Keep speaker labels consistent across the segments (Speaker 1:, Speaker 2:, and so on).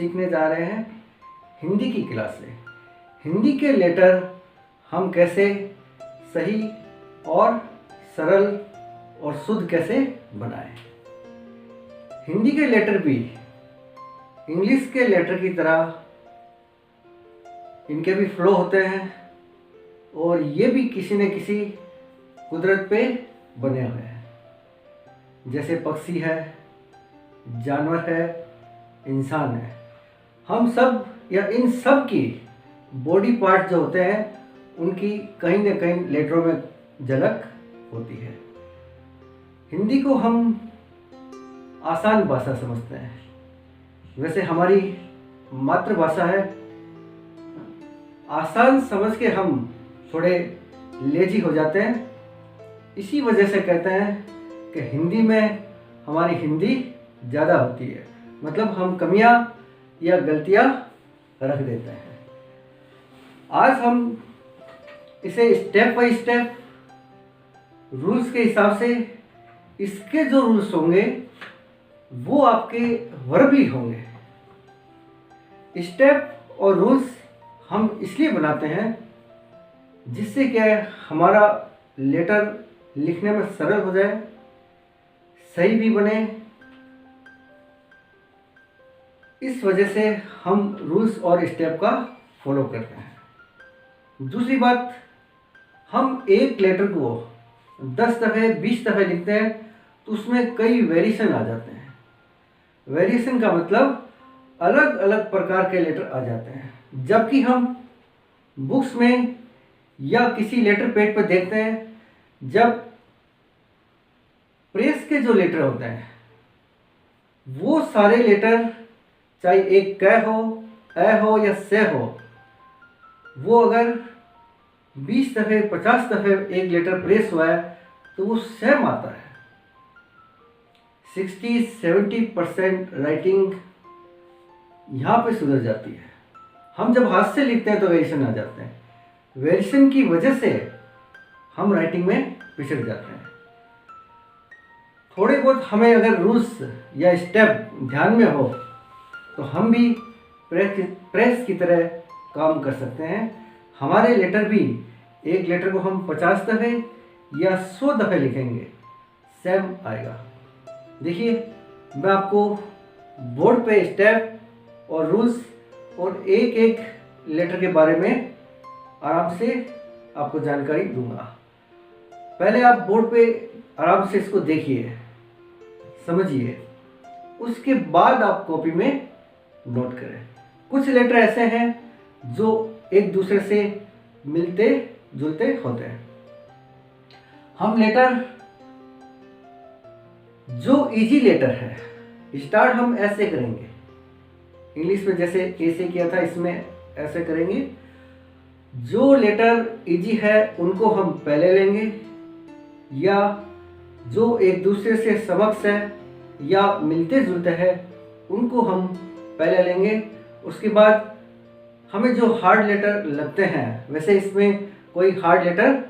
Speaker 1: सीखने जा रहे हैं हिंदी की क्लास से। हिंदी के लेटर हम कैसे सही और सरल और शुद्ध कैसे बनाएं। हिंदी के लेटर भी इंग्लिश के लेटर की तरह इनके भी फ्लो होते हैं और ये भी किसी न किसी कुदरत पे बने हुए हैं। जैसे पक्षी है, जानवर है, इंसान है, हम सब या इन सब की बॉडी पार्ट जो होते हैं उनकी कहीं न कहीं लेटरों में झलक होती है। हिंदी को हम आसान भाषा समझते हैं, वैसे हमारी मातृभाषा है। आसान समझ के हम थोड़े लेजी हो जाते हैं, इसी वजह से कहते हैं कि हिंदी में हमारी हिंदी ज़्यादा होती है, मतलब हम कमियां या गलतियां रख देते हैं। आज हम इसे स्टेप बाय स्टेप रूल्स के हिसाब से, इसके जो रूल्स होंगे वो आपके वर्बली होंगे। स्टेप और रूल्स हम इसलिए बनाते हैं जिससे क्या है, हमारा लेटर लिखने में सरल हो जाए, सही भी बने। इस वजह से हम रूल्स और स्टेप का फॉलो करते हैं। दूसरी बात, हम एक लेटर को 10 दफ़े 20 दफ़े लिखते हैं तो उसमें कई वेरिएशन आ जाते हैं। वेरिएशन का मतलब अलग अलग प्रकार के लेटर आ जाते हैं। जबकि हम बुक्स में या किसी लेटर पैड पर देखते हैं, जब प्रेस के जो लेटर होते हैं वो सारे लेटर, चाहे एक क हो, अ हो या से हो, वो अगर 20 दफ़े 50 दफ़े एक लेटर प्रेस हुआ है तो वो सेम आता है। 60-70% राइटिंग यहाँ पे सुधर जाती है। हम जब हाथ से लिखते हैं तो वेरिएशन आ जाते हैं। वेरिएशन की वजह से हम राइटिंग में पिछड़ जाते हैं। थोड़े बहुत हमें अगर रूल्स या स्टेप ध्यान में हो तो हम भी प्रेस की तरह काम कर सकते हैं। हमारे लेटर भी, एक लेटर को हम 50 दफ़े या 100 दफ़े लिखेंगे, सेम आएगा। देखिए, मैं आपको बोर्ड पे स्टेप और रूल्स और एक एक लेटर के बारे में आराम से आपको जानकारी दूंगा। पहले आप बोर्ड पे आराम से इसको देखिए, समझिए, उसके बाद आप कॉपी में नोट करें। कुछ लेटर ऐसे हैं जो एक दूसरे से मिलते जुलते होते हैं। हम लेटर, जो इजी लेटर है, स्टार्ट हम ऐसे करेंगे। इंग्लिश में जैसे ए से किया था, इसमें ऐसे करेंगे। जो लेटर इजी है उनको हम पहले लेंगे, या जो एक दूसरे से समक्ष है या मिलते जुलते हैं उनको हम पहले लेंगे। उसके बाद हमें जो हार्ड लेटर लगते हैं, वैसे इसमें कोई हार्ड लेटर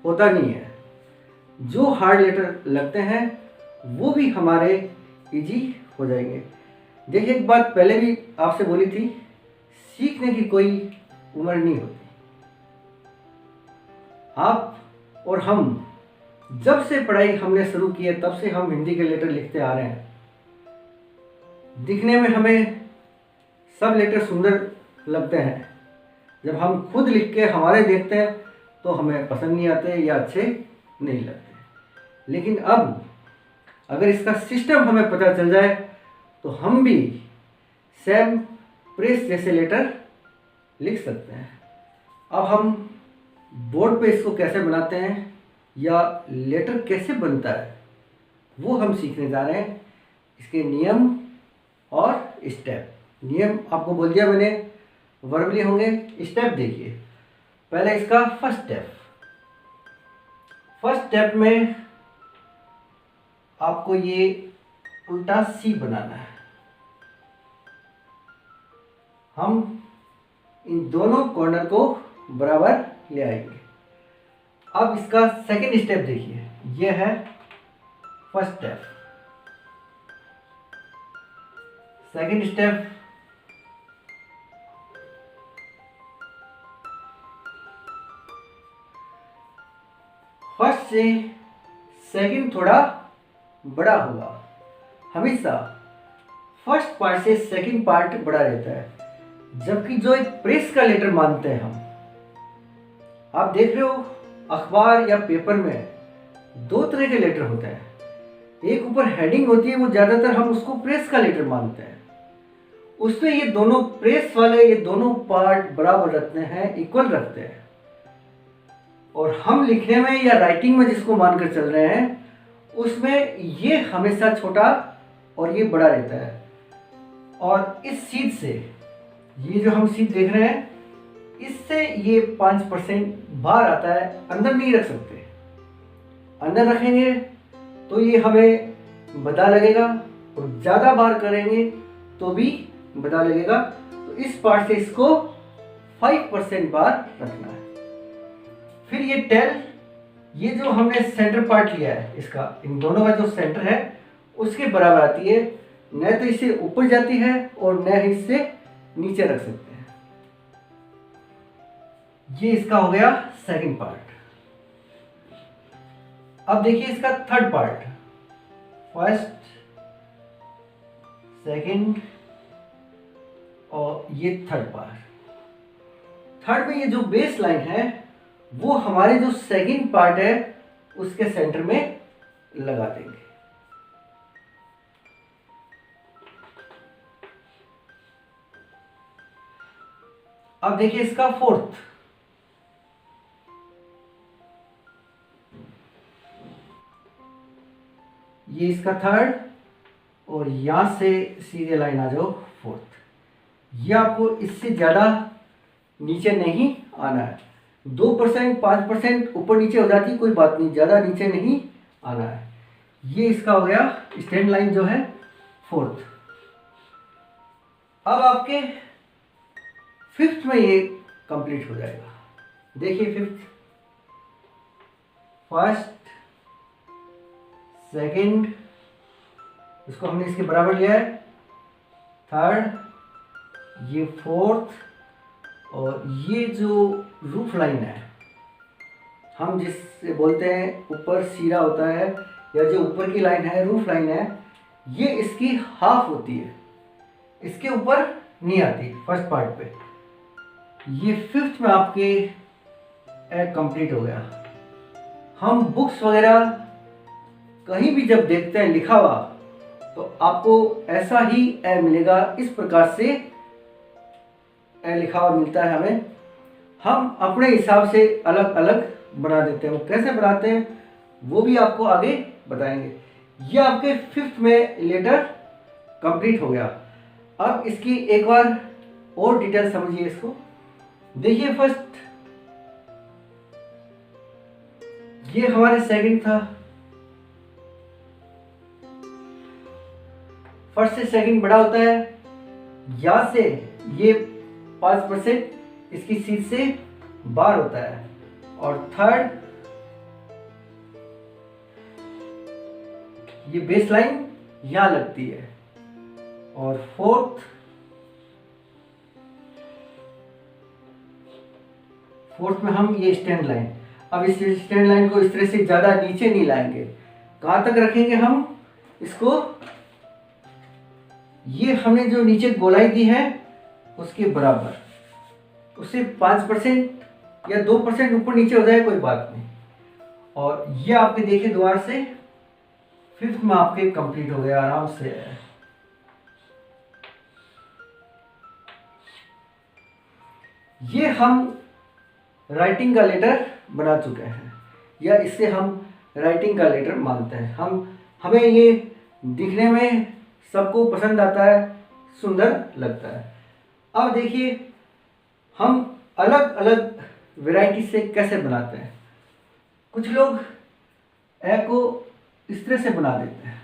Speaker 1: होता नहीं है, जो हार्ड लेटर लगते हैं वो भी हमारे इजी हो जाएंगे। देखिए, एक बात पहले भी आपसे बोली थी, सीखने की कोई उम्र नहीं होती। आप और हम जब से पढ़ाई हमने शुरू की है तब से हम हिंदी के लेटर लिखते आ रहे हैं। दिखने में हमें सब लेटर सुंदर लगते हैं, जब हम खुद लिख के हमारे देखते हैं तो हमें पसंद नहीं आते या अच्छे नहीं लगते। लेकिन अब अगर इसका सिस्टम हमें पता चल जाए तो हम भी सेम प्रेस जैसे लेटर लिख सकते हैं। अब हम बोर्ड पे इसको कैसे बनाते हैं या लेटर कैसे बनता है वो हम सीखने जा रहे हैं। इसके नियम और स्टेप। नियम आपको बोल दिया मैंने, वर्बली होंगे। स्टेप देखिए, पहले इसका फर्स्ट स्टेप। फर्स्ट स्टेप में आपको ये उल्टा सी बनाना है। हम इन दोनों कॉर्नर को बराबर ले आएंगे। अब इसका सेकंड स्टेप देखिए, ये है first step. Second step first से सेकंड थोड़ा बड़ा होगा। हमेशा फर्स्ट पार्ट से सेकंड पार्ट बड़ा रहता है, जबकि जो एक प्रेस का लेटर मानते हैं हम, आप देख रहे हो अखबार या पेपर में दो तरह के लेटर होते हैं। एक ऊपर हेडिंग होती है, वो ज़्यादातर हम उसको प्रेस का लेटर मानते हैं। उसमें ये दोनों प्रेस वाले ये दोनों पार्ट बराबर रखते हैं, इक्वल रखते हैं। और हम लिखने में या राइटिंग में जिसको मानकर चल रहे हैं उसमें ये हमेशा छोटा और ये बड़ा रहता है। और इस सीध से, ये जो हम सीध देख रहे हैं, इससे ये 5% बाहर आता है, अंदर नहीं रख सकते। अंदर रखेंगे तो ये हमें बदा लगेगा, और ज़्यादा बाहर करेंगे तो भी बदा लगेगा। तो इस पार्ट से इसको 5% बाहर रखना है। फिर ये टेल, ये जो हमने सेंटर पार्ट लिया है इसका, इन दोनों का जो सेंटर है उसके बराबर आती है। न तो इससे ऊपर जाती है और न ही इससे नीचे रख सकते हैं। ये इसका हो गया सेकंड पार्ट। अब देखिए इसका थर्ड पार्ट, फर्स्ट, सेकंड और ये थर्ड पार्ट। थर्ड में ये जो बेस लाइन है वो हमारे जो सेकंड पार्ट है उसके सेंटर में लगा देंगे। अब देखिए इसका फोर्थ, ये इसका थर्ड, और यहां से सीधे लाइन आ जाओ फोर्थ। ये आपको इससे ज़्यादा नीचे नहीं आना है। 2% 5% ऊपर नीचे हो जाती कोई बात नहीं, ज़्यादा नीचे नहीं आना है। ये इसका हो गया स्टैंड लाइन जो है फोर्थ। अब आपके फिफ्थ में ये कंप्लीट हो जाएगा। देखिए फिफ्थ, फर्स्ट, सेकंड, इसको हमने इसके बराबर लिया है, थर्ड, ये फोर्थ, और ये जो रूफ लाइन है हम जिससे बोलते हैं ऊपर सीरा होता है, या जो ऊपर की लाइन है रूफ लाइन है, ये इसकी हाफ होती है, इसके ऊपर नहीं आती फर्स्ट पार्ट पे। ये फिफ्थ में आपके ए कंप्लीट हो गया। हम बुक्स वगैरह कहीं भी जब देखते हैं लिखा हुआ तो आपको ऐसा ही ए मिलेगा। इस प्रकार से ए लिखा हुआ मिलता है हमें। हम अपने हिसाब से अलग अलग बना देते हैं। वो कैसे बनाते हैं वो भी आपको आगे बताएंगे। ये आपके फिफ्थ में लेटर कंप्लीट हो गया। अब इसकी एक बार और डिटेल समझिए इसको। देखिए फर्स्ट, ये हमारे सेकंड था, फर्स्ट से सेकंड बड़ा होता है। यहां से ये 5% इसकी सीट से बाहर होता है, और थर्ड, ये बेस लाइन यहां लगती है, और फोर्थ में हम ये स्टैंड लाइन। अब इस स्टैंड लाइन को इस तरह से ज्यादा नीचे नहीं लाएंगे। कहां तक रखेंगे हम इसको, ये हमने जो नीचे गोलाई दी है उसके बराबर, उससे 5% या 2% ऊपर नीचे हो जाए कोई बात नहीं। और ये आपके देखिए द्वार से फिफ्थ में आपके कंप्लीट हो गया आराम से। ये हम राइटिंग का लेटर बना चुके हैं, या इससे हम राइटिंग का लेटर मानते हैं। हमें ये दिखने में सबको पसंद आता है, सुंदर लगता है। अब देखिए हम अलग अलग वैरायटी से कैसे बनाते हैं। कुछ लोग ए को इस तरह से बना देते हैं।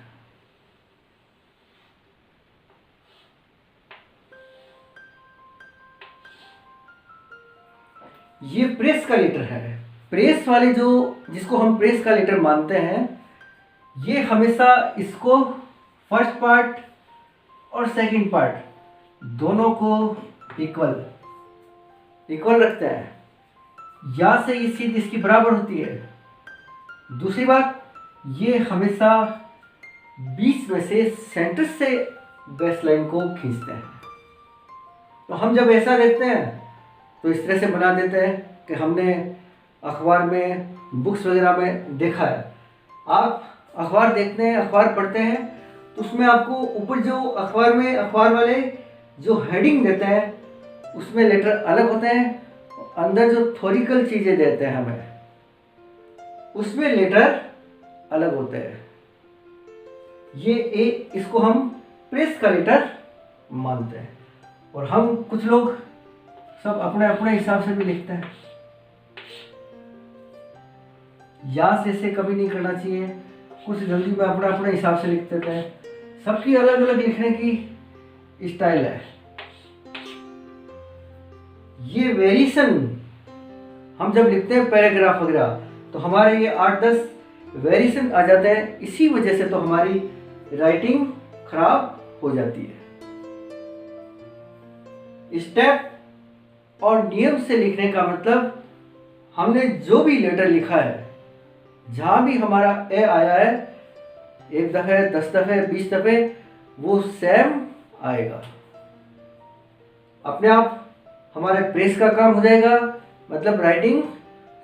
Speaker 1: ये प्रेस का लेटर है। प्रेस वाले जो जिसको हम प्रेस का लेटर मानते हैं, ये हमेशा इसको फर्स्ट पार्ट और सेकंड पार्ट दोनों को इक्वल रखते हैं। यहां से ये सीध इसकी बराबर होती है, दूसरी बात, ये हमेशा बीच में से सेंटर से बेस लाइन को खींचते हैं। तो हम जब ऐसा देखते हैं तो इस तरह से बना देते हैं कि हमने अखबार में, बुक्स वगैरह में देखा है। आप अखबार देखते हैं, अखबार पढ़ते हैं, तो उसमें आपको ऊपर जो अखबार में अखबार वाले जो हेडिंग देते हैं उसमें लेटर अलग होते हैं, अंदर जो थ्योरिकल चीज़ें देते हैं हमें उसमें लेटर अलग होते हैं। इसको हम प्रेस का लेटर मानते हैं। और हम कुछ लोग सब अपने अपने हिसाब से भी लिखते हैं। यहाँ से ऐसे कभी नहीं करना चाहिए, कुछ जल्दी में अपना अपने हिसाब से लिख देते हैं। सबकी अलग अलग लिखने की स्टाइल है। ये वेरिएशन हम जब लिखते हैं पैराग्राफ वगैरह तो हमारे ये 8-10 वेरिएशन आ जाते हैं। इसी वजह से तो हमारी राइटिंग खराब हो जाती है। स्टेप और नियम से लिखने का मतलब हमने जो भी लेटर लिखा है, जहां भी हमारा ए आया है, 1 दफे, 10 दफे, 20 दफे, वो सेम आएगा। अपने आप हमारे प्रेस का काम हो जाएगा, मतलब राइटिंग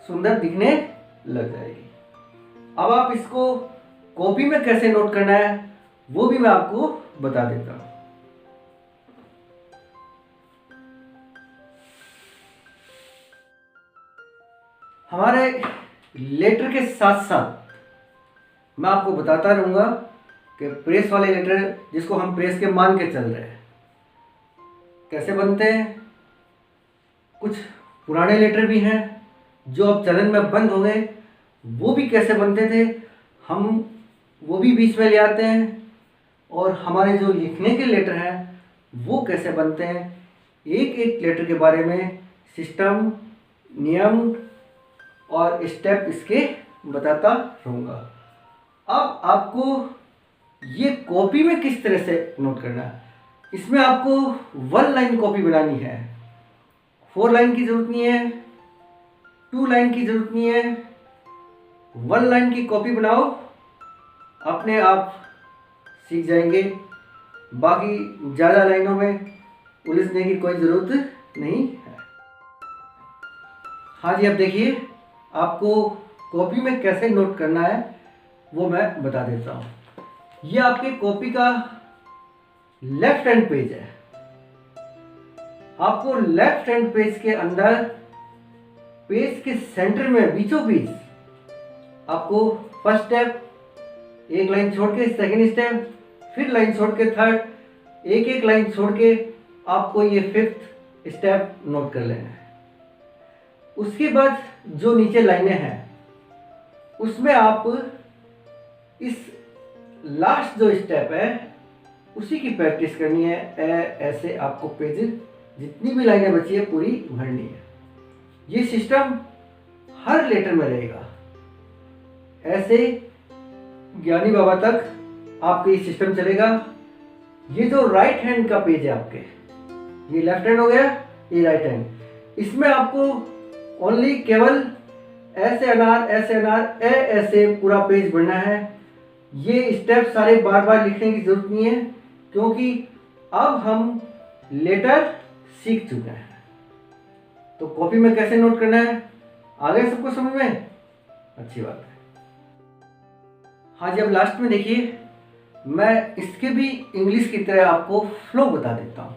Speaker 1: सुंदर दिखने लग जाएगी। अब आप इसको कॉपी में कैसे नोट करना है वो भी मैं आपको बता देता हूं। हमारे लेटर के साथ साथ मैं आपको बताता रहूंगा कि प्रेस वाले लेटर, जिसको हम प्रेस के मान के चल रहे हैं, कैसे बनते हैं। कुछ पुराने लेटर भी हैं जो अब चलन में बंद हो गए, वो भी कैसे बनते थे हम वो भी बीच में ले आते हैं। और हमारे जो लिखने के लेटर हैं वो कैसे बनते हैं, एक एक लेटर के बारे में सिस्टम, नियम और स्टेप इसके बताता रहूँगा। अब आपको ये कॉपी में किस तरह से नोट करना है, इसमें आपको 1 लाइन कॉपी बनानी है। 4 लाइन की ज़रूरत नहीं है, 2 लाइन की ज़रूरत नहीं है। 1 लाइन की कॉपी बनाओ, अपने आप सीख जाएंगे। बाकी ज़्यादा लाइनों में उलझने की कोई ज़रूरत नहीं है। हाँ जी, अब देखिए आपको कॉपी में कैसे नोट करना है वो मैं बता देता हूँ। ये आपके कॉपी का लेफ्ट हैंड पेज है। आपको लेफ्ट हैंड पेज के अंदर पेज के सेंटर में बीचों बीच आपको फर्स्ट स्टेप, 1 लाइन छोड़ के सेकेंड स्टेप, फिर लाइन छोड़ के थर्ड, एक लाइन छोड़ के आपको ये 5th स्टेप नोट कर लेना है। उसके बाद जो नीचे लाइनें हैं उसमें आप इस लास्ट जो स्टेप है उसी की प्रैक्टिस करनी है। ऐसे आपको पेज जितनी भी लाइनें बची है पूरी भरनी है। ये सिस्टम हर लेटर में रहेगा। ऐसे ज्ञानी बाबा तक आपका ये सिस्टम चलेगा। ये जो राइट हैंड का पेज है आपके, ये लेफ्ट हैंड हो गया, ये राइट हैंड, इसमें आपको ओनली केवल ऐसे अनार, ऐसे अनार, ऐसे पूरा पेज भरना है। ये स्टेप सारे बार बार लिखने की जरूरत नहीं है, क्योंकि अब हम लेटर सीख चुके हैं। तो कॉपी में कैसे नोट करना है आ गया सबको समझ में? अच्छी बात है। हाँ जी, अब लास्ट में देखिए मैं इसके भी इंग्लिश की तरह आपको फ्लो बता देता हूं।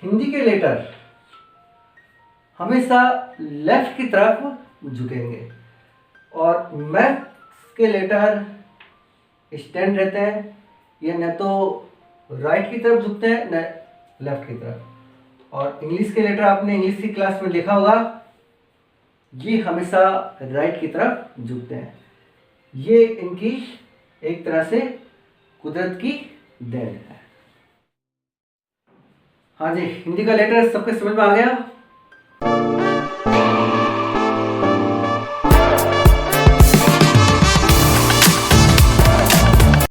Speaker 1: हिंदी के लेटर हमेशा लेफ्ट की तरफ झुकेंगे और मैथ्स के लेटर स्टैंड रहते हैं। ये न तो राइट की तरफ झुकते हैं न लेफ्ट की तरफ। और इंग्लिश के लेटर आपने इंग्लिश की क्लास में लिखा होगा, ये हमेशा राइट की तरफ झुकते हैं। ये इनकी एक तरह से कुदरत की देन है। हाँ जी, हिंदी का लेटर सबके समझ में आ गया।